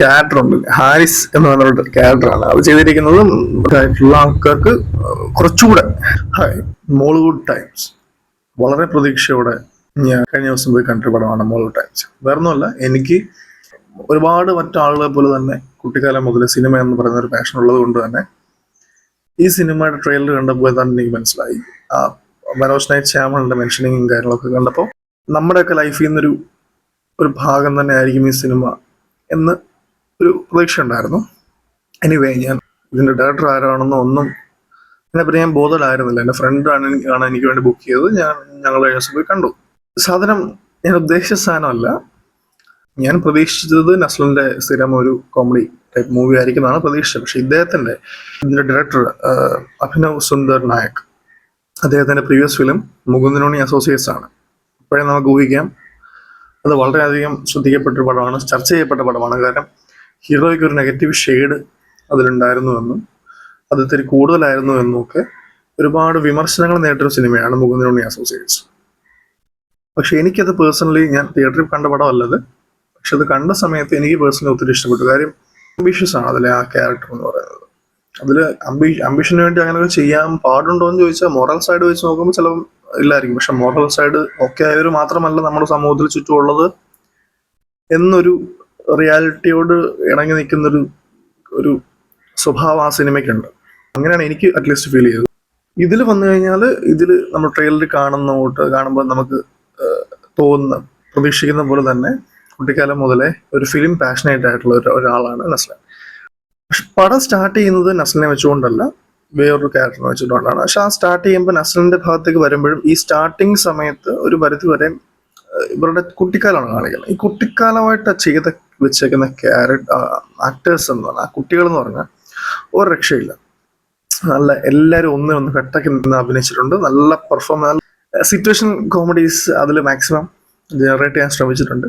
Character ഉണ്ട്, ഹാരിസ് എന്ന് പറഞ്ഞ ക്യാരക്ടറാണ് അത് ചെയ്തിരിക്കുന്നത്. ആയിട്ടുള്ള ആൾക്കാർക്ക് കുറച്ചുകൂടെ മോളിവുഡ് ടൈംസ് വളരെ പ്രതീക്ഷയോടെ ഞാൻ കഴിഞ്ഞ ദിവസം പോയി കണ്ട പടമാണ് മോളിവുഡ് ടൈംസ്. വേറൊന്നുമല്ല, എനിക്ക് ഒരുപാട് മറ്റാളുകളെ പോലെ തന്നെ കുട്ടിക്കാലം മുതൽ സിനിമ എന്ന് പറയുന്ന ഒരു പാഷൻ ഉള്ളത് കൊണ്ട് തന്നെ ഈ സിനിമയുടെ ട്രെയിലർ കണ്ടപ്പോൾ തന്നെ എനിക്ക് മനസ്സിലായി. ആ മനോജ് നൈറ്റ് ശ്യാമളിന്റെ മെൻഷനിങ്ങും കാര്യങ്ങളൊക്കെ കണ്ടപ്പോൾ നമ്മുടെയൊക്കെ ലൈഫിൽ നിന്നൊരു ഭാഗം തന്നെ ആയിരിക്കും ഈ സിനിമ എന്ന് ഒരു പ്രതീക്ഷ ഉണ്ടായിരുന്നു. എനിവേ, ഞാൻ ഇതിന്റെ ഡയറക്ടർ ആരാണെന്നോ ഒന്നും അതിനെപ്പറ്റി ഞാൻ ബോധമായിരുന്നില്ല. എൻ്റെ ഫ്രണ്ടാണ് എനിക്ക് വേണ്ടി ബുക്ക് ചെയ്തത്. ഞങ്ങൾ ദിവസം പോയി കണ്ടു. സാധനം ഞാൻ ഉദ്ദേശിച്ച സാധനമല്ല. ഞാൻ പ്രതീക്ഷിച്ചത് നസ്ലിന്റെ സ്ഥിരം ഒരു കോമഡി ടൈപ്പ് മൂവി ആയിരിക്കും എന്നാണ് പ്രതീക്ഷിച്ചത്. പക്ഷെ ഇതിന്റെ ഡയറക്ടർ അഭിനവ് സുന്ദർ നായക്, അദ്ദേഹത്തിന്റെ പ്രീവിയസ് ഫിലിം മുകുന്ദനോണി അസോസിയേറ്റ്സ് ആണ്. ഇപ്പോഴേ നമുക്ക് ഊഹിക്കാം അത് വളരെയധികം ശ്രദ്ധിക്കപ്പെട്ട പടമാണ്, ചർച്ച ചെയ്യപ്പെട്ട പടമാണ്. കാരണം ഹീറോയ്ക്ക് ഒരു നെഗറ്റീവ് ഷെയ്ഡ് അതിലുണ്ടായിരുന്നു എന്നും അത് ഇത്തിരി കൂടുതലായിരുന്നു എന്നും ഒക്കെ ഒരുപാട് വിമർശനങ്ങൾ നേരിട്ടൊരു സിനിമയാണ് മുകുന്ദനോണി അസോസിയേറ്റ്സ്. പക്ഷെ എനിക്കത് പേഴ്സണലി, ഞാൻ തിയേറ്ററിൽ കണ്ട പടമല്ലത്, പക്ഷെ അത് കണ്ട സമയത്ത് എനിക്ക് പേഴ്സണലി ഒത്തിരി ഇഷ്ടപ്പെട്ടു. കാര്യം അംബീഷ്യസ് ആണ് അതിലെ ആ ക്യാരക്ടർ എന്ന് പറയുന്നത്. അതിൽ അംബീഷന് വേണ്ടി അങ്ങനെയൊക്കെ ചെയ്യാൻ പാടുണ്ടോ എന്ന് ചോദിച്ചാൽ മൊറൽ സൈഡ് വെച്ച് നോക്കുമ്പോൾ ചിലപ്പോൾ ഇല്ലായിരിക്കും. പക്ഷെ മൊറൽ സൈഡ് ഒക്കെ ആയവർ മാത്രമല്ല നമ്മുടെ സമൂഹത്തിൽ ചുറ്റുമുള്ളത് എന്നൊരു റിയാലിറ്റിയോട് ഇണങ്ങി നിൽക്കുന്നൊരു ഒരു സ്വഭാവം ആ സിനിമയ്ക്കുണ്ട്. അങ്ങനെയാണ് എനിക്ക് അറ്റ്ലീസ്റ്റ് ഫീൽ ചെയ്തത്. ഇതിൽ വന്നു കഴിഞ്ഞാൽ ഇതിൽ നമ്മൾ ട്രെയിലറിൽ കാണുമ്പോൾ നമുക്ക് പ്രതീക്ഷിക്കുന്ന പോലെ തന്നെ കുട്ടിക്കാലം മുതലേ ഒരു ഫിലിം പാഷനേറ്റ് ആയിട്ടുള്ള ഒരാളാണ് നസ്ലൻ. പക്ഷെ പടം സ്റ്റാർട്ട് ചെയ്യുന്നത് നസ്ലിനെ വെച്ചുകൊണ്ടല്ല, വേറൊരു ക്യാരക്ടറിനെ വെച്ചിട്ടുകൊണ്ടാണ്. പക്ഷെ ആ സ്റ്റാർട്ട് ചെയ്യുമ്പോൾ നസ്ലിന്റെ ഭാഗത്തേക്ക് വരുമ്പോഴും ഈ സ്റ്റാർട്ടിങ് സമയത്ത് ഒരു പരിധി വരെ ഇവരുടെ കുട്ടിക്കാലമാണ് കാണിക്കുന്നത്. ഈ കുട്ടിക്കാലമായിട്ട് ചെയ്ത് വെച്ചേക്കുന്ന ആക്ടേഴ്സ് എന്ന് പറഞ്ഞാൽ, ആ കുട്ടികൾ എന്ന് പറഞ്ഞാൽ ഒരു രക്ഷയില്ല. നല്ല എല്ലാവരും ഒന്ന് കെട്ടൊക്കെ നിന്ന് അഭിനയിച്ചിട്ടുണ്ട്. നല്ല പെർഫോമൻസ്, സിറ്റുവേഷൻ കോമഡീസ് അതിൽ മാക്സിമം ജനറേറ്റ് ചെയ്യാൻ ശ്രമിച്ചിട്ടുണ്ട്.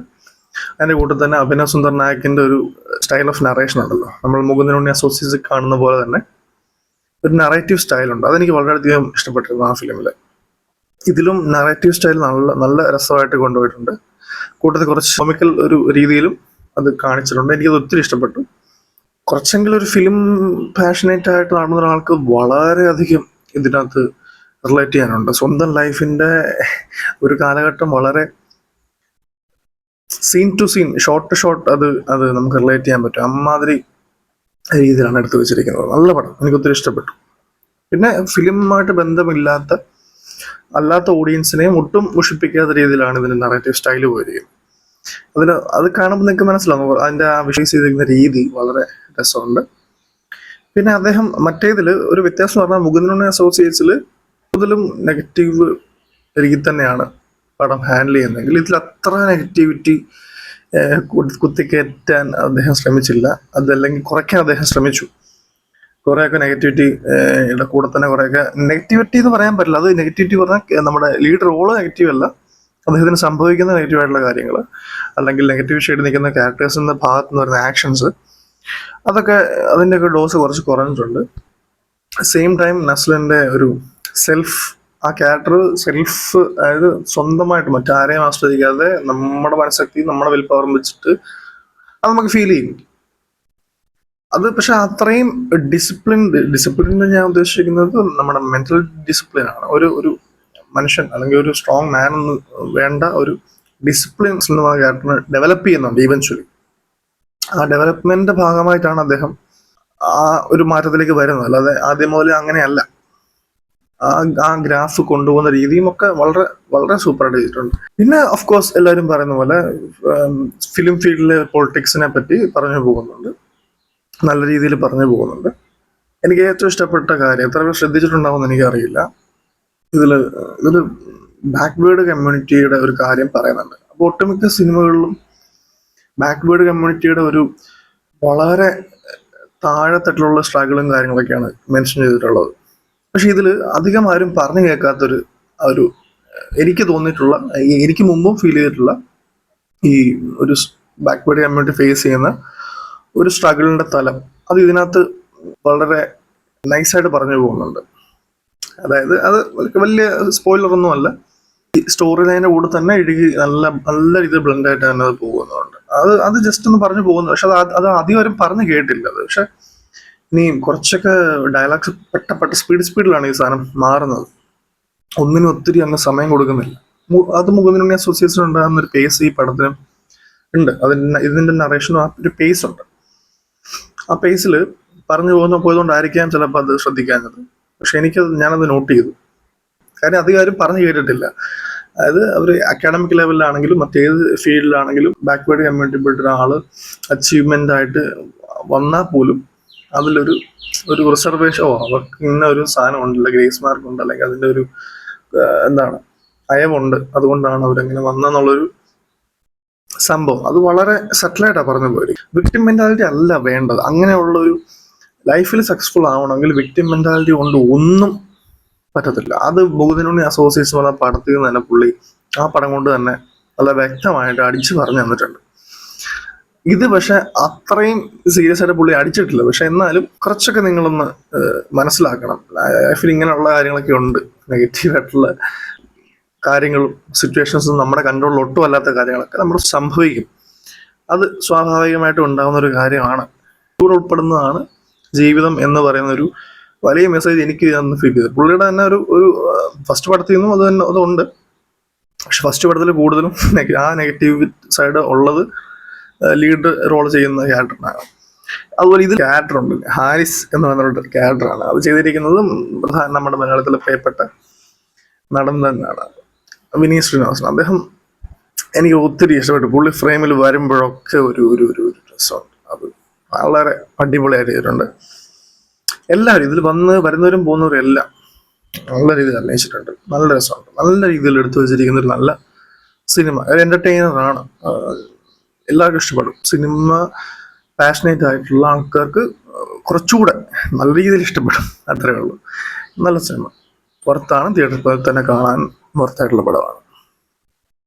അതിൻ്റെ കൂട്ടത്തിൽ തന്നെ അഭിനവ് സുന്ദർ നായകിന്റെ ഒരു സ്റ്റൈൽ ഓഫ് നറേഷൻ ഉണ്ടല്ലോ, നമ്മൾ മുകുന്ദനോണി അസോസിയേറ്റ്സ് കാണുന്ന പോലെ തന്നെ ഒരു നറേറ്റീവ് സ്റ്റൈലുണ്ട്. അതെനിക്ക് വളരെയധികം ഇഷ്ടപ്പെട്ടിരുന്നു ആ ഫിലിമിൽ. ഇതിലും നറേറ്റീവ് സ്റ്റൈൽ നല്ല രസമായിട്ട് കൊണ്ടുപോയിട്ടുണ്ട്. കൂട്ടത്തിൽ കുറച്ച് കൊമിക്കൽ ഒരു രീതിയിലും അത് കാണിച്ചിട്ടുണ്ട്. എനിക്കത് ഒത്തിരി ഇഷ്ടപ്പെട്ടു. കുറച്ചെങ്കിലും ഒരു ഫിലിം പാഷനേറ്റ് ആയിട്ട് നടന്ന ഒരാൾക്ക് വളരെയധികം ഇതിനകത്ത് റിലേറ്റ് ചെയ്യാനുണ്ട്. സ്വന്തം ലൈഫിന്റെ ഒരു കാലഘട്ടം വളരെ scene to scene, shot to shot അത് നമുക്ക് റിലേറ്റ് ചെയ്യാൻ പറ്റും. അമ്മാതിരി രീതിയിലാണ് എടുത്തു വെച്ചിരിക്കുന്നത്. നല്ല പടം, എനിക്ക് ഒത്തിരി ഇഷ്ടപ്പെട്ടു. പിന്നെ ഫിലിമുമായിട്ട് ബന്ധമില്ലാത്ത ഓഡിയൻസിനെയും ഒട്ടും മുഷിപ്പിക്കാത്ത രീതിയിലാണ് ഇതിന്റെ നറേറ്റീവ് സ്റ്റൈല് പോയിരിക്കുന്നത്. അത് കാണുമ്പോൾ നിങ്ങൾക്ക് മനസ്സിലാവും അതിന്റെ ആ വിഷ്വലൈസ് ചെയ്തിരിക്കുന്ന രീതി വളരെ രസമുണ്ട്. പിന്നെ അദ്ദേഹം മറ്റേതിൽ ഒരു വ്യത്യാസം പറഞ്ഞാൽ മുകുന്ദനോണി അസോസിയേറ്റ്സിൽ കൂടുതലും നെഗറ്റീവ് രീതിയിൽ തന്നെയാണ് പടം ഹാൻഡിൽ ചെയ്യുന്നതെങ്കിൽ ഇതിൽ അത്ര നെഗറ്റിവിറ്റി കുത്തിക്കയറ്റാൻ അദ്ദേഹം ശ്രമിച്ചില്ല. അതല്ലെങ്കിൽ കുറയ്ക്കാൻ അദ്ദേഹം ശ്രമിച്ചു. കുറേയൊക്കെ നെഗറ്റിവിറ്റിയുടെ കൂടെ തന്നെ കുറേയൊക്കെ നെഗറ്റിവിറ്റി എന്ന് പറയാൻ പറ്റില്ല. അത് നെഗറ്റിവിറ്റി പറഞ്ഞാൽ നമ്മുടെ ലീഡ് റോള് നെഗറ്റീവ് അല്ല, അദ്ദേഹത്തിന് സംഭവിക്കുന്ന നെഗറ്റീവായിട്ടുള്ള കാര്യങ്ങൾ, അല്ലെങ്കിൽ നെഗറ്റീവ് ഷെയ്ഡ് നിൽക്കുന്ന ക്യാരക്ടേഴ്സിന്റെ ഭാഗത്ത് നിന്ന് വരുന്ന ആക്ഷൻസ്, അതൊക്കെ അതിൻ്റെയൊക്കെ ഡോസ് കുറച്ച് കുറഞ്ഞിട്ടുണ്ട്. സെയിം ടൈം നസ്ലിന്റെ ഒരു ആ ക്യാരക്ടർ അതായത് സ്വന്തമായിട്ട് മറ്റാരെയും ആശ്രയിക്കാതെ നമ്മുടെ മനഃശക്തി, നമ്മുടെ വിൽ പവർ വെച്ചിട്ട് അത് നമുക്ക് ഫീൽ ചെയ്യും. അത് പക്ഷെ അത്രയും ഡിസിപ്ലിൻ ഞാൻ ഉദ്ദേശിക്കുന്നത് നമ്മുടെ മെന്റൽ ഡിസിപ്ലിൻ ആണ്. ഒരു മനുഷ്യൻ അല്ലെങ്കിൽ ഒരു സ്ട്രോങ് മാൻ എന്ന് വേണ്ട ഒരു ഡിസിപ്ലിൻസ് എന്ന് പറഞ്ഞ ക്യാരക്ടറിനെ ഡെവലപ്പ് ചെയ്യുന്നുണ്ട് ഈവൻച്വലി. ആ ഡെവലപ്മെന്റിന്റെ ഭാഗമായിട്ടാണ് അദ്ദേഹം ആ ഒരു മാറ്റത്തിലേക്ക് വരുന്നത്. അല്ലാതെ ആദ്യം മുതൽ അങ്ങനെയല്ല. ആ ഗ്രാഫ് കൊണ്ടുപോകുന്ന രീതിയും ഒക്കെ വളരെ വളരെ സൂപ്പറായിട്ട് ചെയ്തിട്ടുണ്ട്. പിന്നെ ഓഫ് കോഴ്സ് എല്ലാവരും പറയുന്ന പോലെ ഫിലിം ഫീൽഡിലെ പൊളിറ്റിക്സിനെ പറ്റി പറഞ്ഞു പോകുന്നുണ്ട്, നല്ല രീതിയിൽ പറഞ്ഞു പോകുന്നുണ്ട്. എനിക്ക് ഏറ്റവും ഇഷ്ടപ്പെട്ട കാര്യം, എത്ര പേർ ശ്രദ്ധിച്ചിട്ടുണ്ടാവുമെന്ന് എനിക്കറിയില്ല, ഇതിൽ ബാക്ക്വേർഡ് കമ്മ്യൂണിറ്റിയുടെ ഒരു കാര്യം പറയുന്നുണ്ട്. അപ്പോൾ ഒട്ടുമിക്ക സിനിമകളിലും ബാക്ക്വേർഡ് കമ്മ്യൂണിറ്റിയുടെ ഒരു വളരെ താഴെത്തട്ടിലുള്ള സ്ട്രഗിളും കാര്യങ്ങളൊക്കെയാണ് മെൻഷൻ ചെയ്തിട്ടുള്ളത്. പക്ഷെ ഇതിൽ അധികം ആരും പറഞ്ഞു കേൾക്കാത്തൊരു എനിക്ക് തോന്നിയിട്ടുള്ള, എനിക്ക് മുമ്പും ഫീൽ ചെയ്തിട്ടുള്ള ഈ ഒരു ബാക്ക്വേർഡ് കമ്മ്യൂണിറ്റി ഫേസ് ചെയ്യുന്ന ഒരു സ്ട്രഗിളിന്റെ തലം അത് ഇതിനകത്ത് വളരെ നൈസായിട്ട് പറഞ്ഞു പോകുന്നുണ്ട്. അതായത് അത് വലിയ സ്പോയിലർ ഒന്നും അല്ല, ഈ സ്റ്റോറി ലൈനിന്റെ കൂടെ തന്നെ ഇഴുകി നല്ല രീതിയിൽ ബ്ലെൻഡ് ആയിട്ട് തന്നെ അത് പോകുന്നുണ്ട്. അത് ജസ്റ്റ് ഒന്ന് പറഞ്ഞു പോകുന്നു. പക്ഷെ അത് അധികം ആരും പറഞ്ഞു കേട്ടില്ല അത്. പക്ഷെ ഇനിയും കുറച്ചൊക്കെ ഡയലോഗ്സ് പെട്ട സ്പീഡിലാണ് ഈ സാധനം മാറുന്നത്. ഒന്നിനും ഒത്തിരി അങ്ങ് സമയം കൊടുക്കുന്നില്ല. അത് മുകുന്ദനുണ്ണി അസോസിയേഷൻ ഉണ്ടാകുന്ന ഒരു പേസ് ഈ പടത്തിന് ഉണ്ട്. ഇതിന്റെ നറേഷനും ആ ഒരു പേസ് ഉണ്ട്. ആ പേസിൽ പറഞ്ഞു പോയതുകൊണ്ടായിരിക്കാം ചിലപ്പോൾ അത് ശ്രദ്ധിക്കാഞ്ഞത്. പക്ഷെ ഞാനത് നോട്ട് ചെയ്തു. കാര്യം അധികം പറഞ്ഞു കേട്ടിട്ടില്ല. അതായത് അവർ അക്കാഡമിക് ലെവലിലാണെങ്കിലും മറ്റേത് ഫീൽഡിലാണെങ്കിലും ബാക്ക്വേർഡ് കമ്മ്യൂണിറ്റിപ്പെട്ട ഒരാൾ അച്ചീവ്മെന്റ് ആയിട്ട് വന്നാൽ പോലും അതിലൊരു റിസർവേഷൻ, അവർക്ക് ഇന്ന ഒരു സാധനം ഉണ്ടല്ലോ, ഗ്രേസ് മാർക്ക് ഉണ്ട്, അല്ലെങ്കിൽ അതിന്റെ ഒരു അയവുണ്ട്, അതുകൊണ്ടാണ് അവരങ്ങനെ വന്നെന്നുള്ളൊരു സംഭവം അത് വളരെ സെറ്റിലായിട്ടാണ് പറഞ്ഞു പോയി. വിക്ടിം മെന്റാലിറ്റി അല്ല വേണ്ടത്. അങ്ങനെയുള്ളൊരു ലൈഫിൽ സക്സസ്ഫുൾ ആവണമെങ്കിൽ വിക്ടിം മെന്റാലിറ്റി കൊണ്ട് ഒന്നും പറ്റത്തില്ല. അത് മുകുന്ദനുണ്ണി അസോസിയേഷൻ എന്ന പടത്തിൽ നിന്ന് തന്നെ പുള്ളി ആ പടം കൊണ്ട് തന്നെ നല്ല വ്യക്തമായിട്ട് അടിച്ചു പറഞ്ഞു തന്നിട്ടുണ്ട്. ഇത് പക്ഷെ അത്രയും സീരിയസ് ആയിട്ട് പുള്ളി അടിച്ചിട്ടില്ല. പക്ഷെ എന്നാലും കുറച്ചൊക്കെ നിങ്ങളൊന്ന് മനസ്സിലാക്കണം. ലൈഫിൽ ഇങ്ങനെയുള്ള കാര്യങ്ങളൊക്കെ ഉണ്ട്, നെഗറ്റീവായിട്ടുള്ള കാര്യങ്ങളും സിറ്റുവേഷൻസും നമ്മുടെ കൺട്രോളിൽ ഒട്ടും അല്ലാത്ത കാര്യങ്ങളൊക്കെ നമ്മൾ സംഭവിക്കും. അത് സ്വാഭാവികമായിട്ടും ഉണ്ടാകുന്ന ഒരു കാര്യമാണ്. കൂടെ ഉൾപ്പെടുന്നതാണ് ജീവിതം എന്ന് പറയുന്ന ഒരു വലിയ മെസ്സേജ് എനിക്ക് അന്ന് ഫീൽ ചെയ്തു. പുള്ളിയുടെ തന്നെ ഒരു ഫസ്റ്റ് പടത്തിൽ നിന്നും അതുണ്ട്. പക്ഷെ ഫസ്റ്റ് പടത്തിൽ കൂടുതലും ആ നെഗറ്റീവ് സൈഡ് ഉള്ളത് ലീഡ് റോൾ ചെയ്യുന്ന ക്യാരക്ടറിനാണ്. അതുപോലെ ഇത് ക്യാരക്ടർ ഉണ്ട്, ഹാരിസ് എന്ന് പറഞ്ഞൊരു ക്യാരക്ടറാണ്. അത് ചെയ്തിരിക്കുന്നത് നമ്മുടെ മലയാളത്തിലെ പ്രിയപ്പെട്ട നടൻ തന്നെയാണ്, വിനീത് ശ്രീനിവാസൻ. അദ്ദേഹം എനിക്ക് ഒത്തിരി ഇഷ്ടപ്പെട്ടു. പുള്ളി ഫ്രെയിമിൽ വരുമ്പോഴൊക്കെ ഒരു രസമുണ്ട്. അത് വളരെ അടിപൊളിയായിട്ട് ചെയ്തിട്ടുണ്ട്. എല്ലാവരും ഇതിൽ വരുന്നവരും പോകുന്നവരും എല്ലാം നല്ല രീതിയിൽ അഭിനയിച്ചിട്ടുണ്ട്. നല്ല രസമുണ്ട്. നല്ല രീതിയിൽ എടുത്തു വെച്ചിരിക്കുന്ന ഒരു നല്ല സിനിമ. ഒരു എന്റർടൈനറാണ്. എല്ലാവർക്കും ഇഷ്ടപ്പെടും. സിനിമ പാഷനേറ്റ് ആയിട്ടുള്ള ആൾക്കാർക്ക് കുറച്ചുകൂടെ നല്ല രീതിയിൽ ഇഷ്ടപ്പെടും. അത്രയേ ഉള്ളൂ. നല്ല സിനിമ പുറത്താണ്, തിയേറ്ററിൽ തന്നെ കാണാൻ പുറത്തായിട്ടുള്ള പടമാണ്.